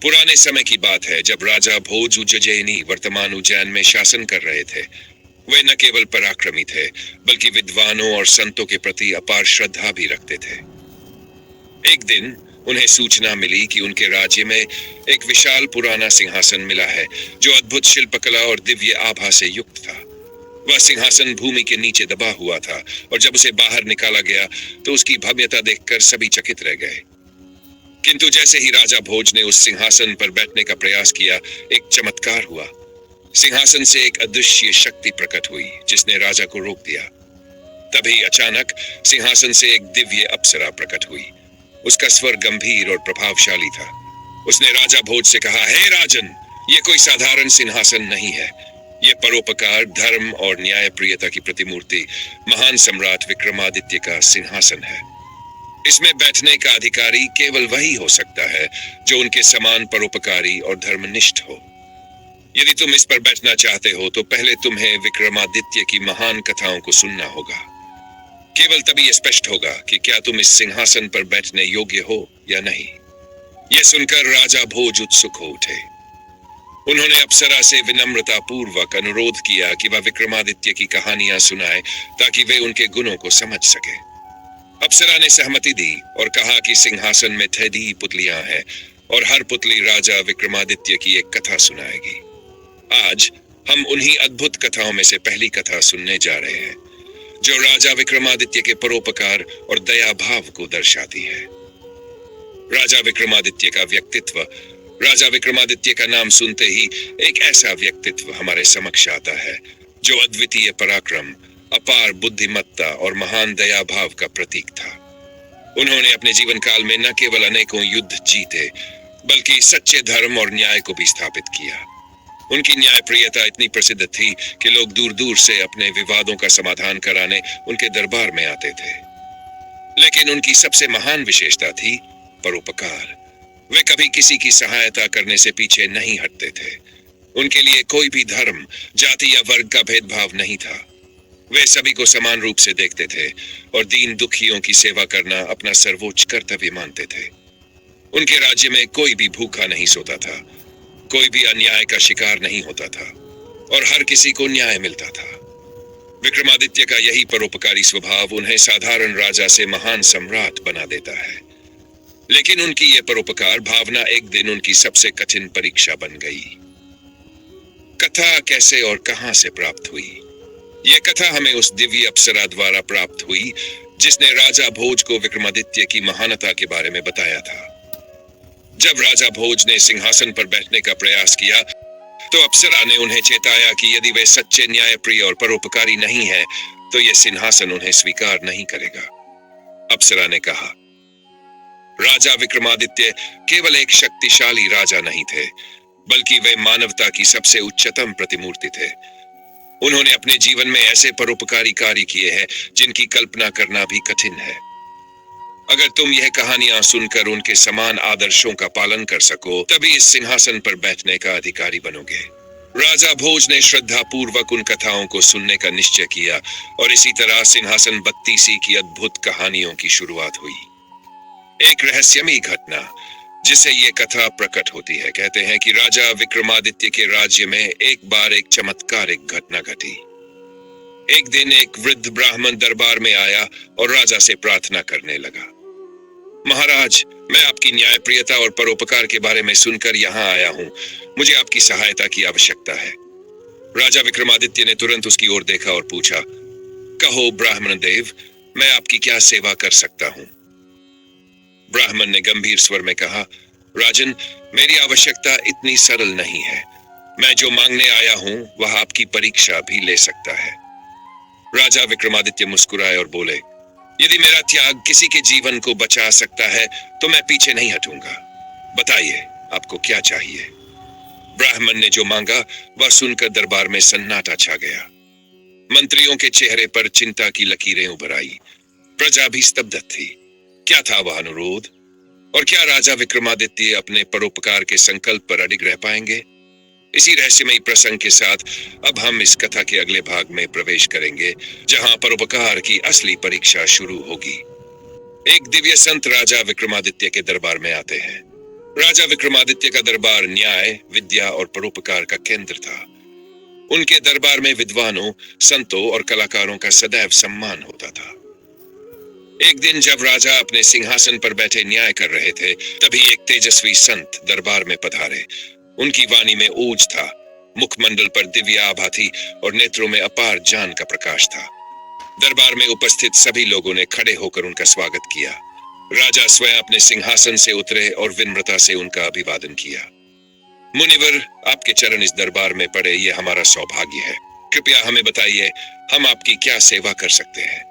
पुराने समय की बात है जब राजा भोज उज्जैनी वर्तमान उज्जैन में शासन कर रहे थे। वे न केवल पराक्रमी थे बल्कि विद्वानों और संतों के प्रति अपार श्रद्धा भी रखते थे। एक दिन उन्हें सूचना मिली कि उनके राज्य में एक विशाल पुराना सिंहासन मिला है जो अद्भुत शिल्पकला और दिव्य आभा से युक्त था। वह सिंहासन भूमि के नीचे दबा हुआ था और जब उसे बाहर निकाला गया तो उसकी भव्यता देखकर सभी चकित रह गए। किंतु जैसे ही राजा भोज ने उस सिंहासन पर बैठने का प्रयास किया, एक चमत्कार हुआ। सिंहासन से एक अदृश्य शक्ति प्रकट हुई जिसने राजा को रोक दिया। तभी अचानक सिंहासन से एक दिव्य अप्सरा प्रकट हुई। उसका स्वर गंभीर और प्रभावशाली था। उसने राजा भोज से कहा, हे राजन, ये कोई साधारण सिंहासन नहीं है। ये परोपकार, धर्म और न्यायप्रियता की प्रतिमूर्ति महान सम्राट विक्रमादित्य का सिंहासन है। इसमें बैठने का अधिकारी केवल वही हो सकता है जो उनके समान परोपकारी और धर्मनिष्ठ हो। यदि तुम इस पर बैठना चाहते हो तो पहले तुम्हें विक्रमादित्य की महान कथाओं को सुनना होगा। केवल तभी यह स्पष्ट होगा कि क्या तुम इस सिंहासन पर बैठने योग्य हो या नहीं। यह सुनकर राजा भोज उत्सुक हो उठे। उन्होंने अप्सरा से विनम्रता पूर्वक अनुरोध किया कि वह विक्रमादित्य की कहानियां सुनाए ताकि वे उनके गुणों को समझ सके। अप्सरा ने सहमति दी और कहा कि सिंहासन में 6 पुतलियां हैं और हर पुतली राजा विक्रमादित्य की एक कथा सुनाएगी। आज हम उन्हीं अद्भुत कथाओं में से पहली कथा सुनने जा रहे हैं जो राजा विक्रमादित्य के परोपकार और दया भाव को दर्शाती है। राजा विक्रमादित्य का व्यक्तित्व। राजा विक्रमादित्य का नाम सुनते ही एक ऐसा व्यक्तित्व हमारे समक्ष आता है जो अद्वितीय पराक्रम, अपार बुद्धिमत्ता और महान दया भाव का प्रतीक था। उन्होंने अपने जीवन काल में न केवल अनेकों युद्ध जीते बल्कि सच्चे धर्म और न्याय को भी स्थापित किया। उनकी न्यायप्रियता इतनी प्रसिद्ध थी कि लोग दूर दूर से अपने विवादों का समाधान कराने उनके दरबार में आते थे। लेकिन उनकी सबसे महान विशेषता थी परोपकार। वे कभी किसी की सहायता करने से पीछे नहीं हटते थे। उनके लिए कोई भी धर्म, जाति या वर्ग का भेदभाव नहीं था। वे सभी को समान रूप से देखते थे और दीन दुखियों की सेवा करना अपना सर्वोच्च कर्तव्य मानते थे। उनके राज्य में कोई भी भूखा नहीं सोता था, कोई भी अन्याय का शिकार नहीं होता था और हर किसी को न्याय मिलता था। विक्रमादित्य का यही परोपकारी स्वभाव उन्हें साधारण राजा से महान सम्राट बना देता है। लेकिन उनकी यह परोपकार भावना एक दिन उनकी सबसे कठिन परीक्षा बन गई। कथा कैसे और कहां से प्राप्त हुई? यह कथा हमें उस दिव्य अप्सरा द्वारा प्राप्त हुई जिसने राजा भोज को विक्रमादित्य की महानता के बारे में बताया था। जब राजा भोज ने सिंहासन पर बैठने का प्रयास किया तो अप्सरा ने उन्हें चेताया कि यदि वे सच्चे, न्यायप्रिय और परोपकारी नहीं हैं तो यह सिंहासन उन्हें स्वीकार नहीं करेगा। अप्सरा ने कहा, राजा विक्रमादित्य केवल एक शक्तिशाली राजा नहीं थे बल्कि वे मानवता की सबसे उच्चतम प्रतिमूर्ति थे। उन्होंने अपने जीवन में ऐसे परोपकारी कार्य किए हैं जिनकी कल्पना करना भी कठिन है। अगर तुम यह कहानियां सुनकर उनके समान आदर्शों का पालन कर सको तभी इस सिंहासन पर बैठने का अधिकारी बनोगे। राजा भोज ने श्रद्धा पूर्वक उन कथाओं को सुनने का निश्चय किया और इसी तरह सिंहासन 32 की अद्भुत कहानियों की शुरुआत हुई। एक रहस्यमयी घटना जिसे ये कथा प्रकट होती है। कहते हैं कि राजा विक्रमादित्य के राज्य में एक बार एक चमत्कारिक घटना घटी। एक दिन एक वृद्ध ब्राह्मण दरबार में आया और राजा से प्रार्थना करने लगा, महाराज, मैं आपकी न्यायप्रियता और परोपकार के बारे में सुनकर यहाँ आया हूँ। मुझे आपकी सहायता की आवश्यकता है। राजा विक्रमादित्य ने तुरंत उसकी ओर देखा और पूछा, कहो ब्राह्मण देव, मैं आपकी क्या सेवा कर सकता हूँ? ब्राह्मण ने गंभीर स्वर में कहा, राजन, मेरी आवश्यकता इतनी सरल नहीं है। मैं जो मांगने आया हूं वह आपकी परीक्षा भी ले सकता है। राजा विक्रमादित्य मुस्कुराए और बोले, यदि मेरा त्याग किसी के जीवन को बचा सकता है तो मैं पीछे नहीं हटूंगा। बताइए, आपको क्या चाहिए? ब्राह्मण ने जो मांगा वह सुनकर दरबार में सन्नाटा छा गया। मंत्रियों के चेहरे पर चिंता की लकीरें उभर आई। प्रजा भी स्तब्ध थी। क्या था वह अनुरोध? और क्या राजा विक्रमादित्य अपने परोपकार के संकल्प पर अडिग रह पाएंगे? इसी रहस्यमयी प्रसंग के साथ अब हम इस कथा के अगले भाग में प्रवेश करेंगे जहां परोपकार की असली परीक्षा शुरू होगी। एक दिव्य संत राजा विक्रमादित्य के दरबार में आते हैं। राजा विक्रमादित्य का दरबार न्याय, विद्या और परोपकार का केंद्र था। उनके दरबार में विद्वानों, संतों और कलाकारों का सदैव सम्मान होता था। एक दिन जब राजा अपने सिंहासन पर बैठे न्याय कर रहे थे, तभी एक तेजस्वी संत दरबार में पधारे। उनकी वाणी में ओज था, मुखमंडल पर दिव्य आभा थी और नेत्रों में अपार ज्ञान का प्रकाश था। दरबार में उपस्थित सभी लोगों ने खड़े होकर उनका स्वागत किया। राजा स्वयं अपने सिंहासन से उतरे और विनम्रता से उनका अभिवादन किया। मुनिवर, आपके चरण इस दरबार में पड़े ये हमारा सौभाग्य है। कृपया हमें बताइए, हम आपकी क्या सेवा कर सकते हैं?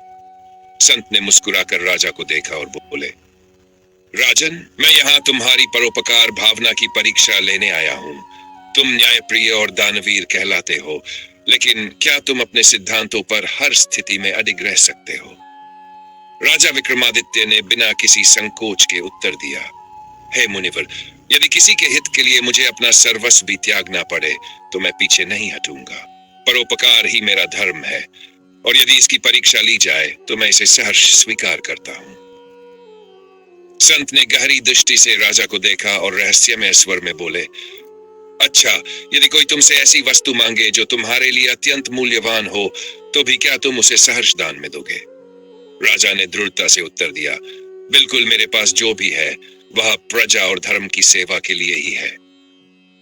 संत ने मुस्कुराकर राजा को देखा और बोले, राजन, मैं यहाँ तुम्हारी परोपकार भावना की परीक्षा लेने आया हूँ। तुम न्यायप्रिय और दानवीर कहलाते हो, लेकिन क्या तुम अपने सिद्धांतों पर हर स्थिति में अडिग रह सकते हो? राजा विक्रमादित्य ने बिना किसी संकोच के उत्तर दिया, हे मुनिवर, यदि किसी के हित के लिए मुझे अपना सर्वस्व भी त्यागना पड़े तो मैं पीछे नहीं हटूंगा। परोपकार ही मेरा धर्म है और यदि इसकी परीक्षा ली जाए तो मैं इसे सहर्ष स्वीकार करता हूं। संत ने गहरी दृष्टि से राजा को देखा और रहस्यमय स्वर में बोले, अच्छा, यदि कोई तुमसे ऐसी वस्तु मांगे जो तुम्हारे लिए अत्यंत मूल्यवान हो, तो भी क्या तुम उसे सहर्ष दान में दोगे? राजा ने दृढ़ता से उत्तर दिया, बिल्कुल, मेरे पास जो भी है वह प्रजा और धर्म की सेवा के लिए ही है।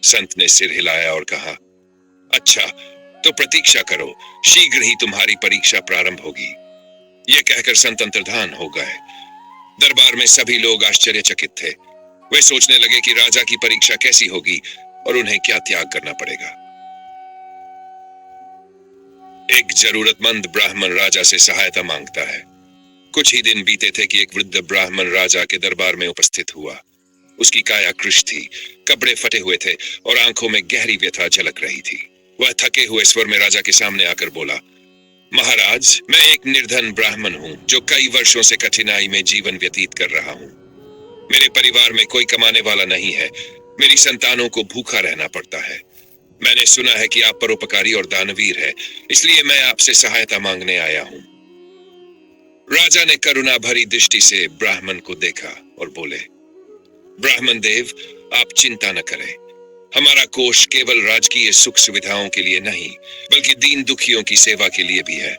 संत ने सिर हिलाया और कहा, अच्छा, तो प्रतीक्षा करो, शीघ्र ही तुम्हारी परीक्षा प्रारंभ होगी। यह कहकर संत अंतर्धान हो गए। दरबार में सभी लोग आश्चर्यचकित थे। वे सोचने लगे कि राजा की परीक्षा कैसी होगी और उन्हें क्या त्याग करना पड़ेगा। एक जरूरतमंद ब्राह्मण राजा से सहायता मांगता है। कुछ ही दिन बीते थे कि एक वृद्ध ब्राह्मण राजा के दरबार में उपस्थित हुआ। उसकी काया कृश थी, कपड़े फटे हुए थे और आंखों में गहरी व्यथा झलक रही थी। वह थके हुए स्वर में राजा के सामने आकर बोला, महाराज, मैं एक निर्धन ब्राह्मण हूँ जो कई वर्षों से कठिनाई में जीवन व्यतीत कर रहा हूँ। मेरे परिवार में कोई कमाने वाला नहीं है। मेरी संतानों को भूखा रहना पड़ता है। मैंने सुना है कि आप परोपकारी और दानवीर हैं, इसलिए मैं आपसे सहायता मांगने आया हूँ। राजा ने करुणा भरी दृष्टि से ब्राह्मण को देखा और बोले, ब्राह्मण देव, आप चिंता न करें। हमारा कोष केवल राजकीय सुख सुविधाओं के लिए नहीं, बल्कि दीन दुखियों की सेवा के लिए भी है।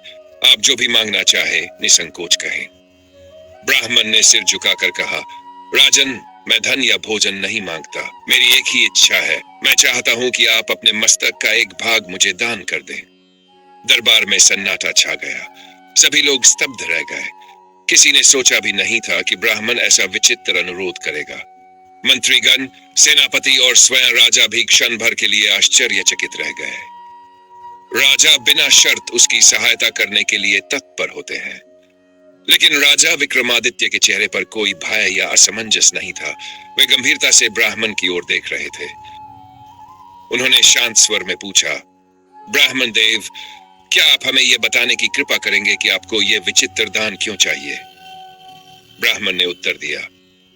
आप जो भी मांगना चाहे निसंकोच कहें। ब्राह्मण ने सिर झुकाकर कहा, राजन, मैं धन या भोजन नहीं मांगता। मेरी एक ही इच्छा है, मैं चाहता हूं कि आप अपने मस्तक का एक भाग मुझे दान कर दें। दरबार में सन्नाटा छा गया। सभी लोग स्तब्ध रह गए। किसी ने सोचा भी नहीं था कि ब्राह्मण ऐसा विचित्र अनुरोध करेगा। मंत्रीगण, सेनापति और स्वयं राजा भी क्षण भर के लिए आश्चर्यचकित रह गए। राजा बिना शर्त उसकी सहायता करने के लिए तत्पर होते हैं, लेकिन राजा विक्रमादित्य के चेहरे पर कोई भय या असमंजस नहीं था। वे गंभीरता से ब्राह्मण की ओर देख रहे थे। उन्होंने शांत स्वर में पूछा, ब्राह्मण देव, क्या आप हमें यह बताने की कृपा करेंगे कि आपको यह विचित्र दान क्यों चाहिए? ब्राह्मण ने उत्तर दिया,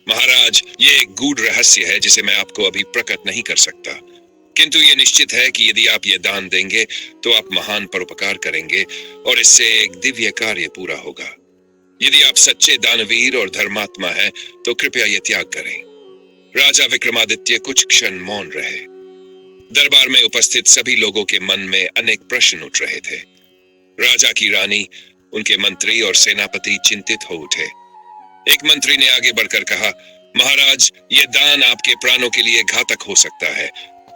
महाराज, ये एक गूढ़ रहस्य है जिसे मैं आपको अभी प्रकट नहीं कर सकता, किंतु यह निश्चित है कि यदि आप यह दान देंगे तो आप महान परोपकार करेंगे और इससे एक दिव्य कार्य पूरा होगा। यदि आप सच्चे दानवीर और धर्मात्मा हैं तो कृपया यह त्याग करें। राजा विक्रमादित्य कुछ क्षण मौन रहे। दरबार में उपस्थित सभी लोगों के मन में अनेक प्रश्न उठ रहे थे। राजा की रानी, उनके मंत्री और सेनापति चिंतित हो उठे। एक मंत्री ने आगे बढ़कर कहा, महाराज, यह दान आपके प्राणों के लिए घातक हो सकता है।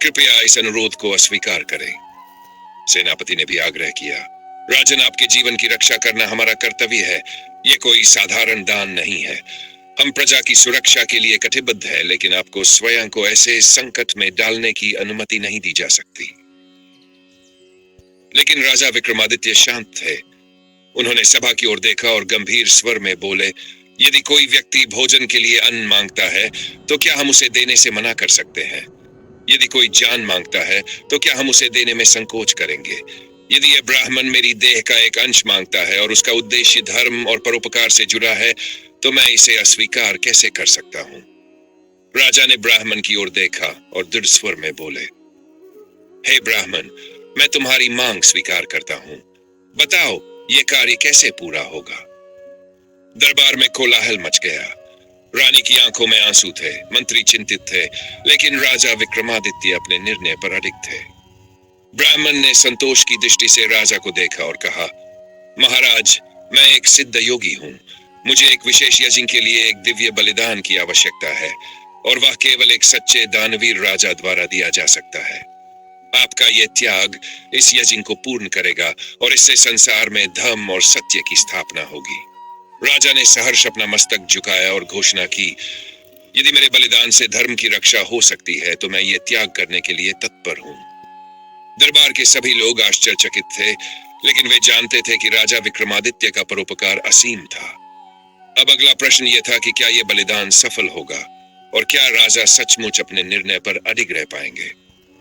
कृपया इस अनुरोध को अस्वीकार करें। सेनापति ने भी आग्रह किया, राजन, आपके जीवन की रक्षा करना हमारा कर्तव्य है। यह कोई साधारण दान नहीं है। हम प्रजा की सुरक्षा के लिए कटिबद्ध है, लेकिन आपको स्वयं को ऐसे संकट में डालने की अनुमति नहीं दी जा सकती। लेकिन राजा विक्रमादित्य शांत थे। उन्होंने सभा की ओर देखा और गंभीर स्वर में बोले, यदि कोई व्यक्ति भोजन के लिए अन्न मांगता है तो क्या हम उसे देने से मना कर सकते हैं? यदि कोई जान मांगता है तो क्या हम उसे देने में संकोच करेंगे? यदि यह ब्राह्मण मेरी देह का एक अंश मांगता है और उसका उद्देश्य धर्म और परोपकार से जुड़ा है, तो मैं इसे अस्वीकार कैसे कर सकता हूं? राजा ने ब्राह्मण की ओर देखा और दृढ़ स्वर में बोले, हे ब्राह्मण, मैं तुम्हारी मांग स्वीकार करता हूं। बताओ, यह कार्य कैसे पूरा होगा? दरबार में कोलाहल मच गया। रानी की आंखों में आंसू थे, मंत्री चिंतित थे, लेकिन राजा विक्रमादित्य अपने निर्णय पर अडिग थे। ब्राह्मण ने संतोष की दृष्टि से राजा को देखा और कहा, महाराज, मैं एक सिद्ध योगी हूँ। मुझे एक विशेष यज्ञ के लिए एक दिव्य बलिदान की आवश्यकता है, और वह केवल एक सच्चे दानवीर राजा द्वारा दिया जा सकता है। आपका यह त्याग इस यज्ञ को पूर्ण करेगा और इससे संसार में धर्म और सत्य की स्थापना होगी। राजा ने सहर्ष अपना मस्तक झुकाया और घोषणा की, यदि मेरे बलिदान से धर्म की रक्षा हो सकती है तो मैं ये त्याग करने के लिए तत्पर हूँ। दरबार के सभी लोग आश्चर्यचकित थे, लेकिन वे जानते थे कि राजा विक्रमादित्य का परोपकार असीम था। अब अगला प्रश्न यह था कि क्या यह बलिदान सफल होगा और क्या राजा सचमुच अपने निर्णय पर अडिग रह पाएंगे।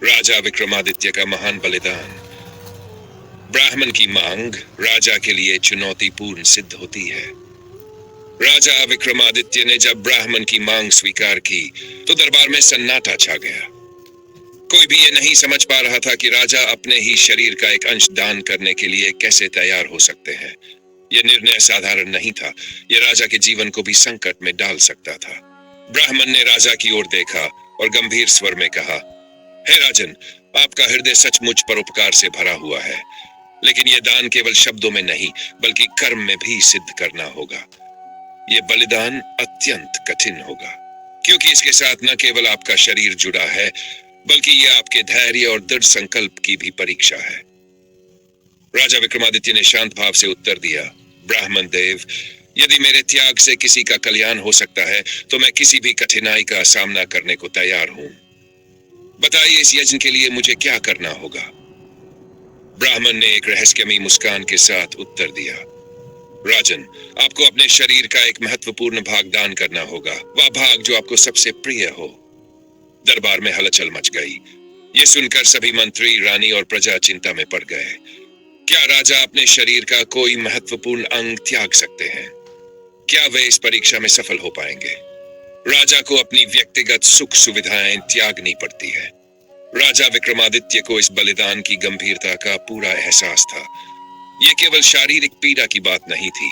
राजा विक्रमादित्य का महान बलिदान। ब्राह्मण की मांग राजा के लिए चुनौतीपूर्ण सिद्ध होती है। राजा विक्रमादित्य ने जब ब्राह्मण की मांग स्वीकार की तो दरबार में सन्नाटा छा गया। कोई भी ये नहीं समझ पा रहा था कि राजा अपने ही शरीर का एक अंश दान करने के लिए कैसे तैयार हो सकते हैं। यह निर्णय साधारण नहीं था, यह राजा के जीवन को भी संकट में डाल सकता था। ब्राह्मण ने राजा की ओर देखा और गंभीर स्वर में कहा, हे राजन, आपका हृदय सचमुच परोपकार से भरा हुआ है, लेकिन यह दान केवल शब्दों में नहीं बल्कि कर्म में भी सिद्ध करना होगा। यह बलिदान अत्यंत कठिन होगा, क्योंकि इसके साथ न केवल आपका शरीर जुड़ा है बल्कि यह आपके धैर्य और दृढ़ संकल्प की भी परीक्षा है। राजा विक्रमादित्य ने शांत भाव से उत्तर दिया, ब्राह्मण देव, यदि मेरे त्याग से किसी का कल्याण हो सकता है तो मैं किसी भी कठिनाई का सामना करने को तैयार हूं। बताइए, इस यज्ञ के लिए मुझे क्या करना होगा। ब्राह्मण ने एक रहस्यमयी मुस्कान के साथ उत्तर दिया, राजन, आपको अपने शरीर का एक महत्वपूर्ण भाग दान करना होगा, वह भाग जो आपको सबसे प्रिय हो। दरबार में हलचल मच गई। यह सुनकर सभी मंत्री, रानी और प्रजा चिंता में पड़ गए। क्या राजा अपने शरीर का कोई महत्वपूर्ण अंग त्याग सकते हैं? क्या वे इस परीक्षा में सफल हो पाएंगे? राजा को अपनी व्यक्तिगत सुख सुविधाएं त्यागनी पड़ती है। राजा विक्रमादित्य को इस बलिदान की गंभीरता का पूरा एहसास था। यह केवल शारीरिक पीड़ा की बात नहीं थी,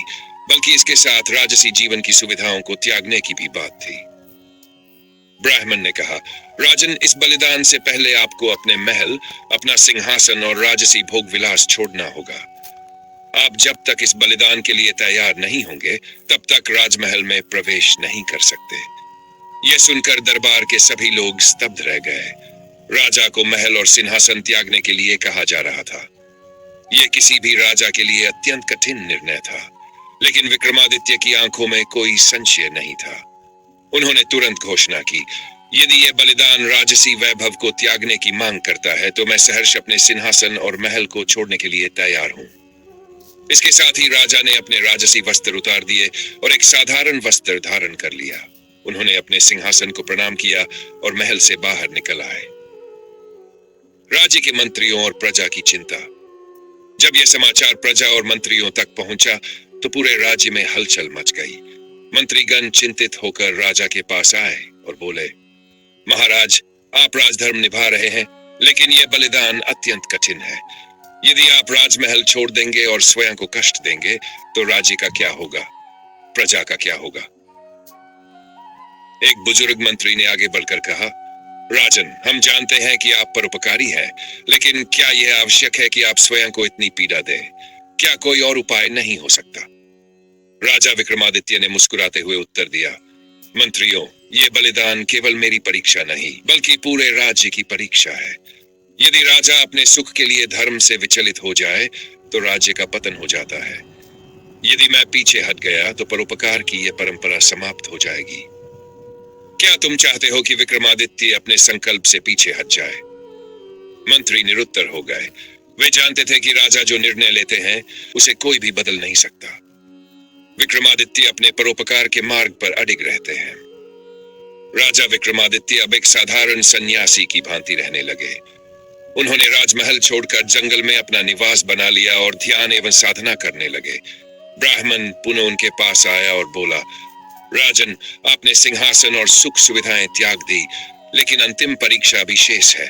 बल्कि इसके साथ राजसी जीवन की सुविधाओं को त्यागने की भी बात थी। ब्राह्मण ने कहा, राजन, इस बलिदान से पहले आपको अपने महल, अपना सिंहासन और राजसी भोग विलास छोड़ना होगा। आप जब तक इस बलिदान के लिए तैयार नहीं होंगे तब तक राजमहल में प्रवेश नहीं कर सकते। यह सुनकर दरबार के सभी लोग स्तब्ध रह गए। राजा को महल और सिंहासन त्यागने के लिए कहा जा रहा था। यह किसी भी राजा के लिए अत्यंत कठिन निर्णय था, लेकिन विक्रमादित्य की आंखों में कोई संशय नहीं था। उन्होंने तुरंत घोषणा की, यदि यह बलिदान राजसी वैभव को त्यागने की मांग करता है तो मैं सहर्ष अपने सिंहासन और महल को छोड़ने के लिए तैयार हूं। इसके साथ ही राजा ने अपने राजसी वस्त्र उतार दिए और एक साधारण वस्त्र धारण कर लिया। उन्होंने अपने सिंहासन को प्रणाम किया और महल से बाहर निकल आए। राज्य के मंत्रियों और प्रजा की चिंता। जब यह समाचार प्रजा और मंत्रियों तक पहुंचा तो पूरे राज्य में हलचल मच गई। मंत्रीगण चिंतित होकर राजा के पास आए और बोले, महाराज, आप राजधर्म निभा रहे हैं, लेकिन यह बलिदान अत्यंत कठिन है। यदि आप राजमहल छोड़ देंगे और स्वयं को कष्ट देंगे तो राज्य का क्या होगा, प्रजा का क्या होगा? एक बुजुर्ग मंत्री ने आगे बढ़कर कहा, राजन, हम जानते हैं कि आप परोपकारी हैं, लेकिन क्या यह आवश्यक है कि आप स्वयं को इतनी पीड़ा दें? क्या कोई और उपाय नहीं हो सकता? राजा विक्रमादित्य ने मुस्कुराते हुए उत्तर दिया, मंत्रियों, यह बलिदान केवल मेरी परीक्षा नहीं बल्कि पूरे राज्य की परीक्षा है। यदि राजा अपने सुख के लिए धर्म से विचलित हो जाए तो राज्य का पतन हो जाता है। यदि मैं पीछे हट गया तो परोपकार की यह परंपरा समाप्त हो जाएगी। क्या तुम चाहते हो कि विक्रमादित्य अपने संकल्प से पीछे हट जाए? मंत्री निरुत्तर हो गए। वे जानते थे कि राजा जो निर्णय लेते हैं उसे कोई भी बदल नहीं सकता। विक्रमादित्य अपने परोपकार के मार्ग पर अडिग रहते हैं। राजा विक्रमादित्य अब एक साधारण सन्यासी की भांति रहने लगे। उन्होंने राजमहल छोड़कर जंगल में अपना निवास बना लिया और ध्यान एवं साधना करने लगे। ब्राह्मण पुनः उनके पास आया और बोला, राजन, आपने सिंहासन और सुख सुविधाएं त्याग दी, लेकिन अंतिम परीक्षा अभी शेष है।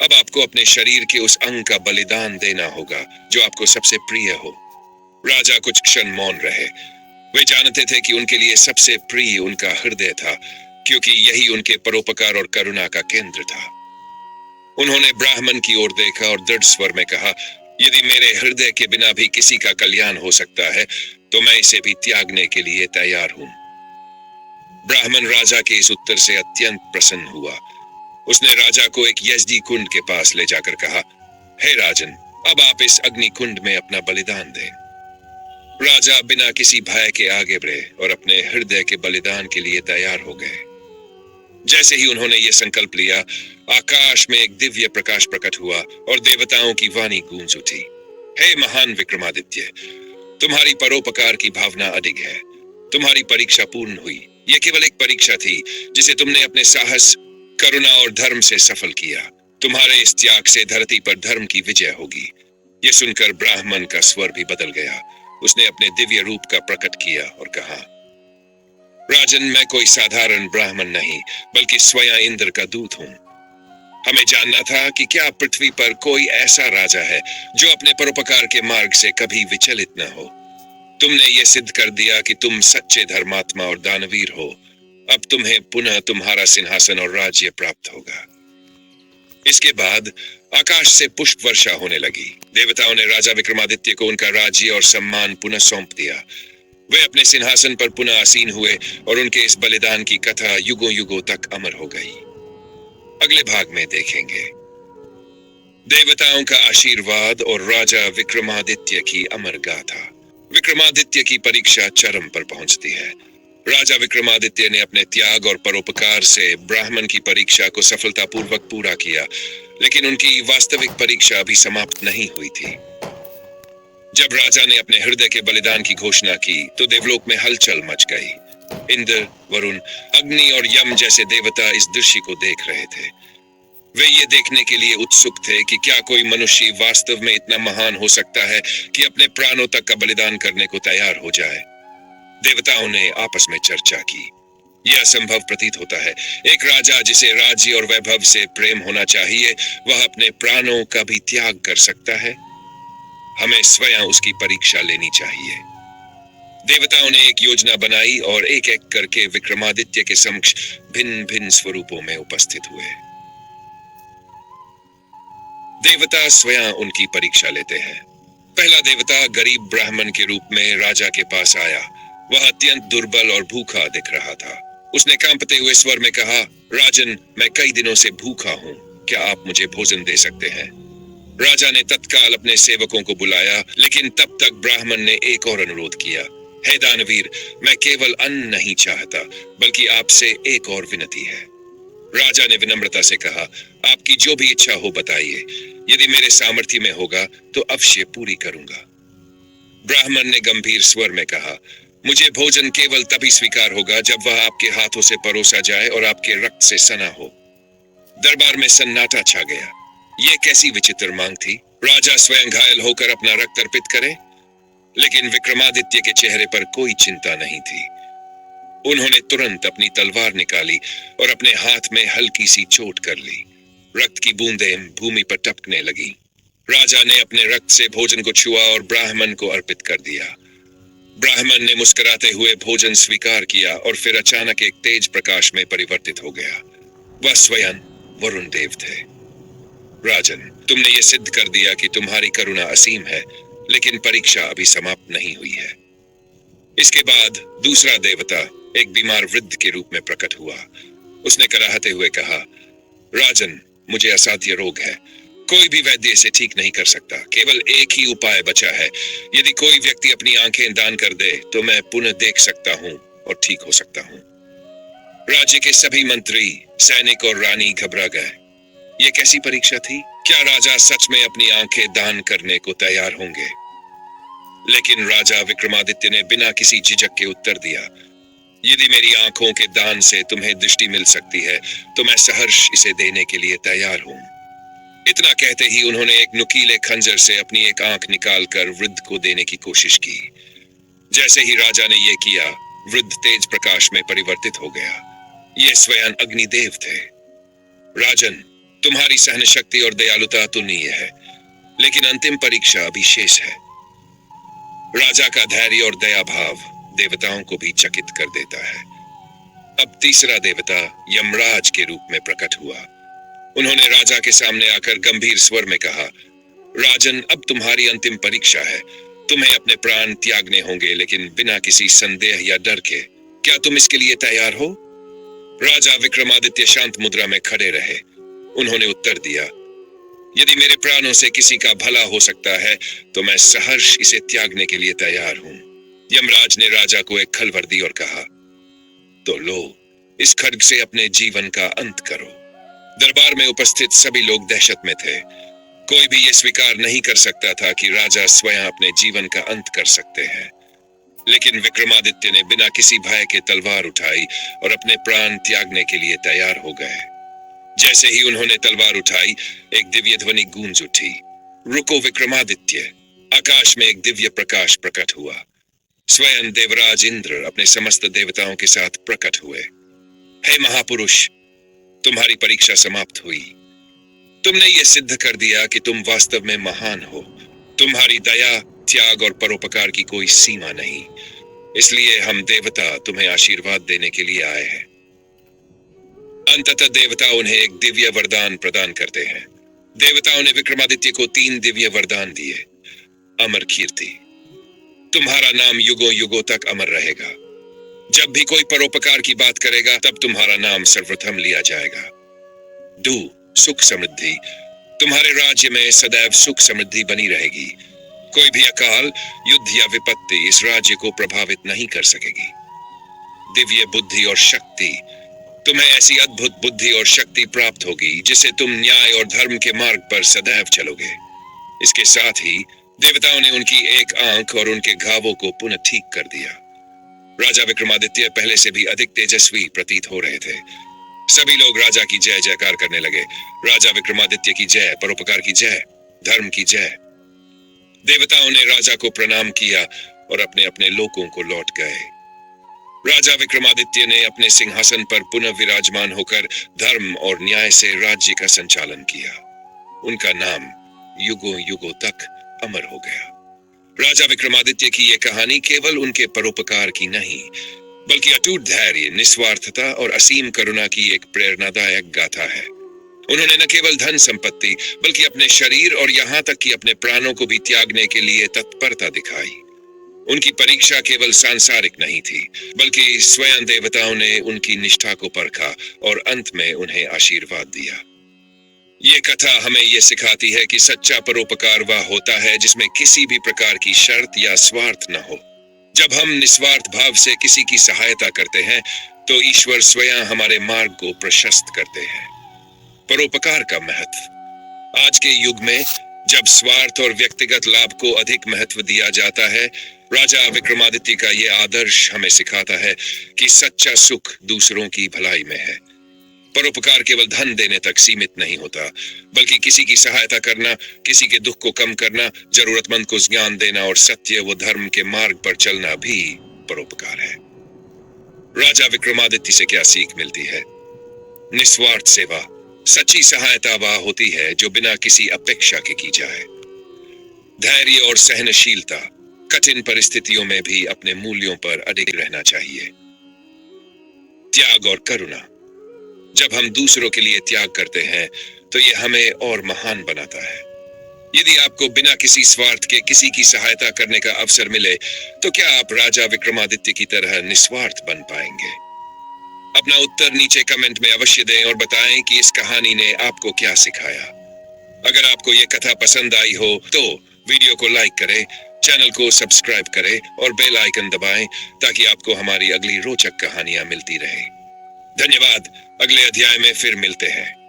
अब आपको अपने शरीर के उस अंग का बलिदान देना होगा जो आपको सबसे प्रिय हो। राजा कुछ क्षण मौन रहे। वे जानते थे कि उनके लिए सबसे प्रिय उनका हृदय था, क्योंकि यही उनके परोपकार और करुणा का केंद्र था। उन्होंने ब्राह्मण की ओर देखा और दृढ़ स्वर में कहा, यदि मेरे हृदय के बिना भी किसी का कल्याण हो सकता है, तो मैं इसे भी त्यागने के लिए तैयार हूं। ब्राह्मण राजा के इस उत्तर से अत्यंत प्रसन्न हुआ। उसने राजा को एक यजदी कुंड के पास ले जाकर कहा, हे राजन, अब आप इस अग्नि कुंड में अपना बलिदान दें। राजा बिना किसी भय के आगे बढ़े और अपने हृदय के बलिदान के लिए तैयार हो गए। जैसे ही उन्होंने ये संकल्प लिया, आकाश में एक दिव्य प्रकाश प्रकट हुआ और देवताओं की वाणी गूंज उठी। हे महान विक्रमादित्य, तुम्हारी परोपकार की भावना अडिग है। तुम्हारी परीक्षा पूर्ण हुई। यह केवल एक परीक्षा थी जिसे तुमने अपने साहस, करुणा और धर्म से सफल किया। तुम्हारे इस त्याग से धरती पर धर्म की विजय होगी। यह सुनकर ब्राह्मण का स्वर भी बदल गया। उसने अपने दिव्य रूप का प्रकट किया और कहा, राजन, मैं कोई साधारण ब्राह्मण नहीं, बल्कि स्वयं इंद्र का दूत हूं। हमें जानना था कि क्या पृथ्वी पर कोई ऐसा राजा है जो अपने परोपकार के मार्ग से कभी विचलित न हो। तुमने ये सिद्ध कर दिया कि तुम सच्चे धर्मात्मा और दानवीर हो। अब तुम्हें पुनः तुम्हारा सिंहासन और राज्य प्राप्त होगा। इसके बाद आकाश से पुष्प वर्षा होने लगी। देवताओं ने राजा विक्रमादित्य को उनका राज्य और सम्मान पुनः सौंप दिया। वे अपने सिंहासन पर पुनः आसीन हुए और उनके इस बलिदान की कथा युगों युगों तक अमर हो गई। अगले भाग में देखेंगे देवताओं का आशीर्वाद और राजा विक्रमादित्य की अमर गाथा। विक्रमादित्य की परीक्षा चरम पर पहुंचती है। राजा विक्रमादित्य ने अपने त्याग और परोपकार से ब्राह्मण की परीक्षा को सफलतापूर्वक पूरा किया, लेकिन उनकी वास्तविक परीक्षा अभी समाप्त नहीं हुई थी। जब राजा ने अपने हृदय के बलिदान की घोषणा की, तो देवलोक में हलचल मच गई। इंद्र, वरुण, अग्नि और यम जैसे देवता इस दृश्य को देख रहे थे। वे ये देखने के लिए उत्सुक थे कि क्या कोई मनुष्य वास्तव में इतना महान हो सकता है कि अपने प्राणों तक का बलिदान करने को तैयार हो जाए। देवताओं ने आपस में चर्चा की। यह असंभव प्रतीत होता है। एक राजा जिसे राज्य और वैभव से प्रेम होना चाहिए, वह अपने प्राणों का भी त्याग कर सकता है। हमें स्वयं उसकी परीक्षा लेनी चाहिए। देवताओं ने एक योजना बनाई और एक एक करके विक्रमादित्य के समक्ष भिन्न भिन्न स्वरूपों में उपस्थित हुए। देवता स्वयं उनकी परीक्षा लेते हैं। पहला देवता गरीब ब्राह्मण के रूप में राजा के पास आया। वह अत्यंत दुर्बल और भूखा दिख रहा था। उसने कांपते हुए स्वर में कहा, राजन, मैं कई दिनों से भूखा हूं। क्या आप मुझे भोजन दे सकते हैं? राजा ने तत्काल अपने सेवकों को बुलाया, लेकिन तब तक ब्राह्मण ने एक और अनुरोध किया। हे दानवीर, मैं केवल अन्न नहीं चाहता, बल्कि आपसे एक और विनती है। राजा ने विनम्रता से कहा, आपकी जो भी इच्छा हो बताइए। यदि मेरे सामर्थ्य में होगा तो अवश्य पूरी करूंगा। ब्राह्मण ने गंभीर स्वर में कहा, मुझे भोजन केवल तभी स्वीकार होगा जब वह आपके हाथों से परोसा जाए और आपके रक्त से सना हो। दरबार में सन्नाटा छा गया। यह कैसी विचित्र मांग थी? राजा स्वयं घायल होकर अपना रक्त अर्पित करे? लेकिन विक्रमादित्य के चेहरे पर कोई चिंता नहीं थी। उन्होंने तुरंत अपनी तलवार निकाली और अपने हाथ में हल्की सी चोट कर ली। रक्त की बूंदें भूमि पर टपकने लगी। राजा ने अपने रक्त से भोजन को छुआ और ब्राह्मण को अर्पित कर दिया। ब्राह्मण ने मुस्कुराते हुए भोजन स्वीकार किया और फिर अचानक एक तेज प्रकाश में परिवर्तित हो गया। वह स्वयं वरुण देव थे। राजन, तुमने ये सिद्ध कर दिया कि तुम्हारी करुणा असीम है, लेकिन परीक्षा अभी समाप्त नहीं हुई है। इसके बाद दूसरा देवता एक बीमार वृद्ध के रूप में प्रकट हुआ। उसने कराहते हुए कहा, राजन, मुझे असाध्य रोग है। कोई भी वैद्य इसे ठीक नहीं कर सकता। केवल एक ही उपाय बचा है। यदि कोई व्यक्ति अपनी आंखें दान कर दे तो मैं पुनः देख सकता हूं और ठीक हो सकता हूं। राज्य के सभी मंत्री, सैनिक और रानी घबरा गए। यह कैसी परीक्षा थी? क्या राजा सच में अपनी आंखें दान करने को तैयार होंगे? लेकिन राजा विक्रमादित्य ने बिना किसी झिझक के उत्तर दिया, यदि मेरी आंखों के दान से तुम्हें दृष्टि मिल सकती है तो मैं सहर्ष इसे देने के लिए तैयार हूं। इतना कहते ही उन्होंने एक नुकीले खंजर से अपनी एक आंख निकालकर वृद्ध को देने की कोशिश की। जैसे ही राजा ने यह किया, वृद्ध तेज प्रकाश में परिवर्तित हो गया। ये स्वयं अग्निदेव थे। राजन, तुम्हारी सहन शक्ति और दयालुता तुलनीय है, लेकिन अंतिम परीक्षा अभी शेष है। राजा का धैर्य और दया भाव देवताओं को भी चकित कर देता है। अब तीसरा देवता यमराज के रूप में प्रकट हुआ। उन्होंने राजा के सामने आकर गंभीर स्वर में कहा, राजन, अब तुम्हारी अंतिम परीक्षा है। तुम्हें अपने प्राण त्यागने होंगे, लेकिन बिना किसी संदेह या डर के। क्या तुम इसके लिए तैयार हो? राजा विक्रमादित्य शांत मुद्रा में खड़े रहे। उन्होंने उत्तर दिया, यदि मेरे प्राणों से किसी का भला हो सकता है तो मैं सहर्ष इसे त्यागने के लिए तैयार हूं। यमराज ने राजा को एक खलवर दी और कहा, तो लो, इस खड्ग से अपने जीवन का अंत करो। दरबार में उपस्थित सभी लोग दहशत में थे। कोई भी यह स्वीकार नहीं कर सकता था कि राजा स्वयं अपने जीवन का अंत कर सकते हैं। लेकिन विक्रमादित्य ने बिना किसी भय के तलवार उठाई और अपने प्राण त्यागने के लिए तैयार हो गए। जैसे ही उन्होंने तलवार उठाई, एक दिव्य ध्वनि गूंज उठी, रुको विक्रमादित्य। आकाश में एक दिव्य प्रकाश प्रकट हुआ। स्वयं देवराज इंद्र अपने समस्त देवताओं के साथ प्रकट हुए। हे महापुरुष, तुम्हारी परीक्षा समाप्त हुई। तुमने ये सिद्ध कर दिया कि तुम वास्तव में महान हो। तुम्हारी दया, त्याग और परोपकार की कोई सीमा नहीं। इसलिए हम देवता तुम्हें आशीर्वाद देने के लिए आए हैं। अंततः देवता उन्हें एक दिव्य वरदान प्रदान करते हैं। देवताओं ने विक्रमादित्य को 3 दिव्य वरदान दिए। अमर कीर्ति, तुम्हारा नाम युगों युगों तक अमर रहेगा। जब भी कोई परोपकार की बात करेगा, तब तुम्हारा नाम सर्वप्रथम लिया जाएगा। 2, सुख समृद्धि, तुम्हारे राज्य में सदैव सुख समृद्धि बनी रहेगी। कोई भी अकाल, युद्ध या विपत्ति इस राज्य को प्रभावित नहीं कर सकेगी। दिव्य बुद्धि और शक्ति, तुम्हें ऐसी अद्भुत बुद्धि और शक्ति प्राप्त होगी जिससे तुम न्याय और धर्म के मार्ग पर सदैव चलोगे। इसके साथ ही देवताओं ने उनकी एक आंख और उनके घावों को पुनः ठीक कर दिया। राजा विक्रमादित्य पहले से भी अधिक तेजस्वी प्रतीत हो रहे थे। सभी लोग राजा की जय जयकार करने लगे। राजा विक्रमादित्य की जय, परोपकार की जय, धर्म की जय। देवताओं ने राजा को प्रणाम किया और अपने अपने लोकों को लौट गए। राजा विक्रमादित्य ने अपने सिंहासन पर पुनः विराजमान होकर धर्म और न्याय से राज्य का संचालन किया। उनका नाम युगों युगों तक अमर हो गया। राजा विक्रमादित्य की यह कहानी केवल उनके परोपकार की नहीं, बल्कि अटूट धैर्य, निस्वार्थता और असीम करुणा की एक प्रेरणादायक गाथा है। उन्होंने न केवल धन संपत्ति, बल्कि अपने शरीर और यहाँ तक कि अपने प्राणों को भी त्यागने के लिए तत्परता दिखाई। उनकी परीक्षा केवल सांसारिक नहीं थी, बल्कि स्वयं देवताओं ने उनकी निष्ठा को परखा और अंत में उन्हें आशीर्वाद दिया। ये कथा हमें ये सिखाती है कि सच्चा परोपकार वह होता है जिसमें किसी भी प्रकार की शर्त या स्वार्थ न हो। जब हम निस्वार्थ भाव से किसी की सहायता करते हैं, तो ईश्वर स्वयं हमारे मार्ग को प्रशस्त करते हैं। परोपकार का महत्व, आज के युग में जब स्वार्थ और व्यक्तिगत लाभ को अधिक महत्व दिया जाता है, राजा विक्रमादित्य का यह आदर्श हमें सिखाता है कि सच्चा सुख दूसरों की भलाई में है। परोपकार केवल धन देने तक सीमित नहीं होता, बल्कि किसी की सहायता करना, किसी के दुख को कम करना, जरूरतमंद को ज्ञान देना और सत्य व धर्म के मार्ग पर चलना भी परोपकार है। राजा विक्रमादित्य से क्या सीख मिलती है? निस्वार्थ सेवा, सच्ची सहायता वह होती है जो बिना किसी अपेक्षा के की जाए। धैर्य और सहनशीलता, कठिन परिस्थितियों में भी अपने मूल्यों पर अडिग रहना चाहिए। त्याग और करुणा, जब हम दूसरों के लिए त्याग करते हैं तो यह हमें और महान बनाता है। यदि आपको बिना किसी स्वार्थ के किसी की सहायता करने का अवसर मिले, तो क्या आप राजा विक्रमादित्य की तरह निस्वार्थ बन पाएंगे? अपना उत्तर नीचे कमेंट में अवश्य दें और बताएं कि इस कहानी ने आपको क्या सिखाया। अगर आपको यह कथा पसंद आई हो तो वीडियो को लाइक करें, चैनल को सब्सक्राइब करें और बेल आइकन दबाएं ताकि आपको हमारी अगली रोचक कहानियां मिलती रहें। धन्यवाद। अगले अध्याय में फिर मिलते हैं।